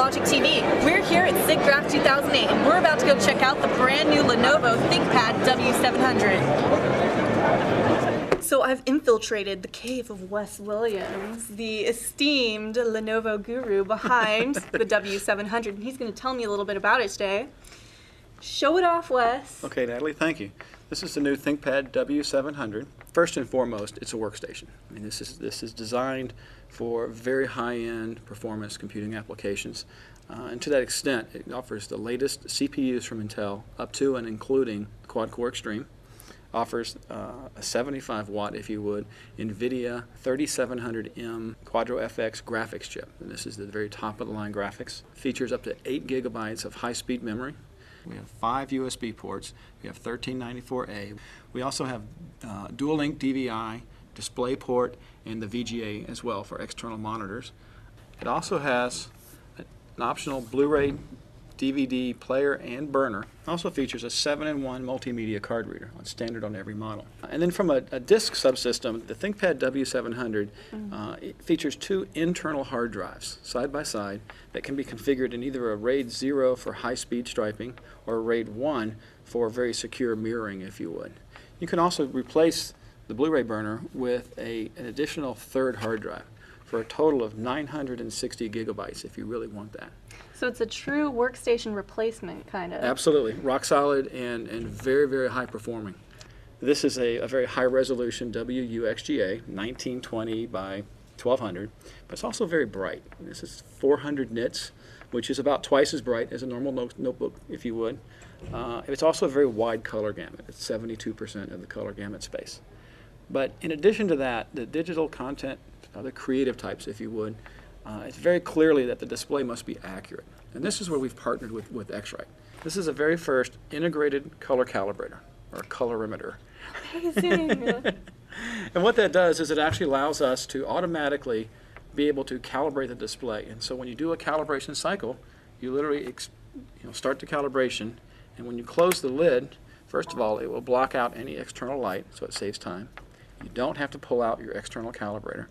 watching TV. We're here at Siggraph 2008 and we're about to go check out the brand new Lenovo Thinkpad W700. So I've infiltrated the cave of Wes Williams, the esteemed Lenovo guru behind the W700, and he's going to tell me a little bit about it today. Show it off, Wes. Okay, Natalie, thank you. This is the new Thinkpad W700. First and foremost, it's a workstation. I mean, this is designed for very high-end performance computing applications. And to that extent, it offers the latest CPUs from Intel, up to and including quad-core Extreme. Offers a 75-watt, if you would, NVIDIA 3700M Quadro FX graphics chip. And this is the very top-of-the-line graphics. Features up to 8 gigabytes of high-speed memory. We have 5 USB ports. We have 1394A. We also have dual-link DVI, DisplayPort, and the VGA as well for external monitors. It also has an optional Blu-ray DVD player and burner. It also features a 7-in-1 multimedia card reader, standard on every model. And then from a disk subsystem, the Thinkpad W700 it features 2 internal hard drives side by side that can be configured in either a RAID 0 for high-speed striping or a RAID 1 for very secure mirroring, if you would. You can also replace the Blu-ray burner with an additional third hard drive for a total of 960 gigabytes if you really want that. So it's a true workstation replacement, kind of. Absolutely. Rock solid and very, very high performing. This is a very high resolution WUXGA, 1920 by 1200, but it's also very bright. This is 400 nits, which is about twice as bright as a normal notebook, if you would. It's also a very wide color gamut. It's 72% of the color gamut space. But in addition to that, the digital content, the creative types, if you would, it's very clearly that the display must be accurate. And this is where we've partnered with X-Rite. This is the very first integrated color calibrator, or colorimeter. Amazing! And what that does is it actually allows us to automatically be able to calibrate the display. And so when you do a calibration cycle, you literally start the calibration, and when you close the lid, first of all, it will block out any external light, so it saves time. You don't have to pull out your external calibrator.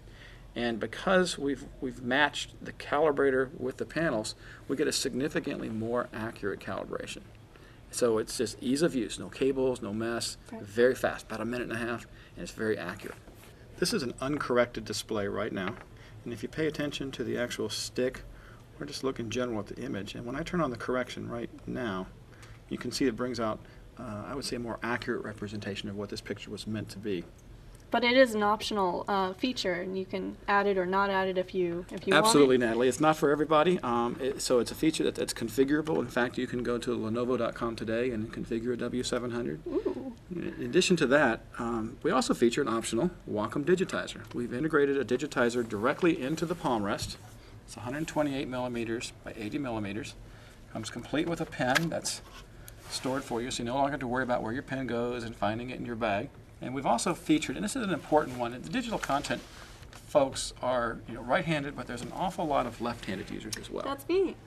And because we've matched the calibrator with the panels, we get a significantly more accurate calibration. So it's just ease of use, no cables, no mess, very fast, about a minute and a half, and it's very accurate. This is an uncorrected display right now, and if you pay attention to the actual stick, or just look in general at the image, and when I turn on the correction right now, you can see it brings out, I would say, a more accurate representation of what this picture was meant to be. But it is an optional feature, and you can add it or not add it if you want it. Absolutely, Natalie. It's not for everybody, so it's a feature that's configurable. In fact, you can go to Lenovo.com today and configure a W700. Ooh. In addition to that, we also feature an optional Wacom digitizer. We've integrated a digitizer directly into the palm rest. It's 128 millimeters by 80 millimeters. Comes complete with a pen that's stored for you, so you no longer have to worry about where your pen goes and finding it in your bag. And we've also featured, and this is an important one, the digital content folks are right-handed, but there's an awful lot of left-handed users as well. That's me.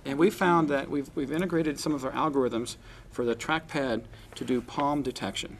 And we found that we've integrated some of our algorithms for the trackpad to do palm detection.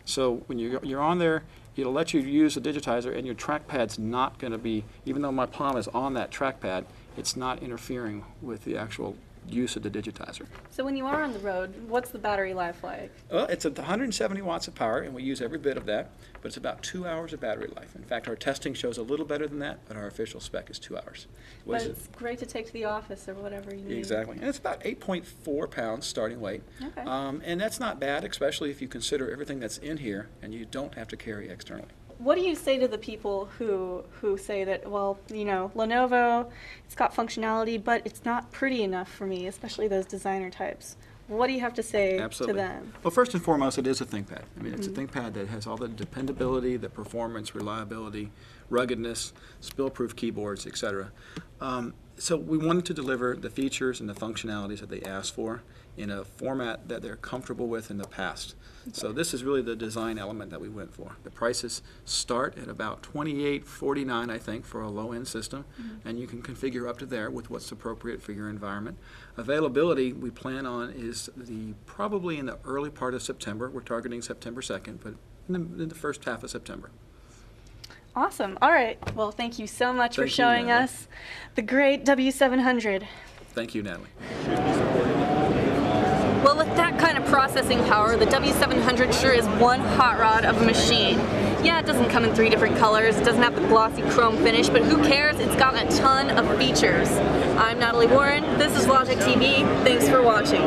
So when you're on there, it'll let you use the digitizer, and your trackpad's not going to be, even though my palm is on that trackpad, it's not interfering with the actual use of the digitizer. So when you are on the road, what's the battery life like? Well, it's at 170 watts of power, and we use every bit of that, but it's about 2 hours of battery life. In fact, our testing shows a little better than that, but our official spec is 2 hours. But it's great to take to the office or whatever you need. Exactly. And it's about 8.4 pounds starting weight. Okay. And that's not bad, especially if you consider everything that's in here and you don't have to carry externally. What do you say to the people who say that, well, Lenovo, it's got functionality, but it's not pretty enough for me, especially those designer types? What do you have to say to them? Well, first and foremost, it is a ThinkPad. I mean, it's a ThinkPad that has all the dependability, the performance, reliability, ruggedness, spill-proof keyboards, etc. So we wanted to deliver the features and the functionalities that they asked for in a format that they're comfortable with in the past. So this is really the design element that we went for. The prices start at about $28.49, I think, for a low-end system, and you can configure up to there with what's appropriate for your environment. Availability, we plan on, is probably in the early part of September. We're targeting September 2nd, but in the first half of September. Awesome. All right. Well, thank you so much for showing us the great W700. Thank you, Natalie. Well, with that kind of processing power, the W700 sure is one hot rod of a machine. Yeah, it doesn't come in 3 different colors, it doesn't have the glossy chrome finish, but who cares? It's got a ton of features. I'm Natalie Warren, this is Logic TV, thanks for watching.